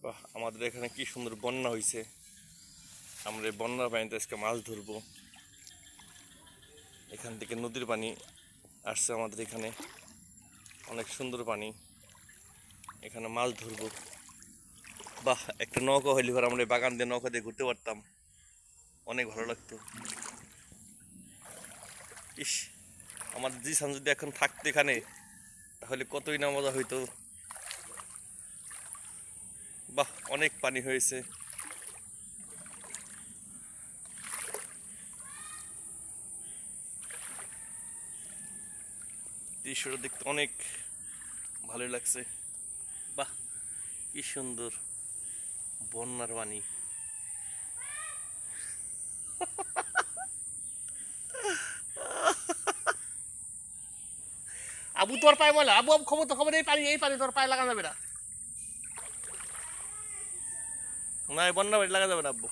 বাহ, আমাদের এখানে কি সুন্দর বন্যা হয়েছে। আমরা এই বন্যার পানিতে আজকে মাছ ধরবো। এখান থেকে নদীর পানি আসছে আমাদের এখানে, অনেক সুন্দর পানি। এখানে মাছ ধরবো। বাহ, একটা নৌকা হইলে পর আমরা এই বাগান দিয়ে নৌকা দিয়ে ঘুরতে পারতাম, অনেক ভালো লাগতো। ইস, আমাদের জিসান যদি এখন থাকতো এখানে তাহলে কতই না মজা হইতো। বাহ, অনেক পানি হয়েছে। দৃশ্যটা দেখতে অনেক ভালো লাগছে। বাহ, কি সুন্দর বন্যার পানি। আবু তোর পায়ে বলে, আবু আবু খবর তো খবর, এই পানি তোর পায়ে লাগা যাবে না। না, এই বন্যা পানি লাগা যাবে না আব্বু।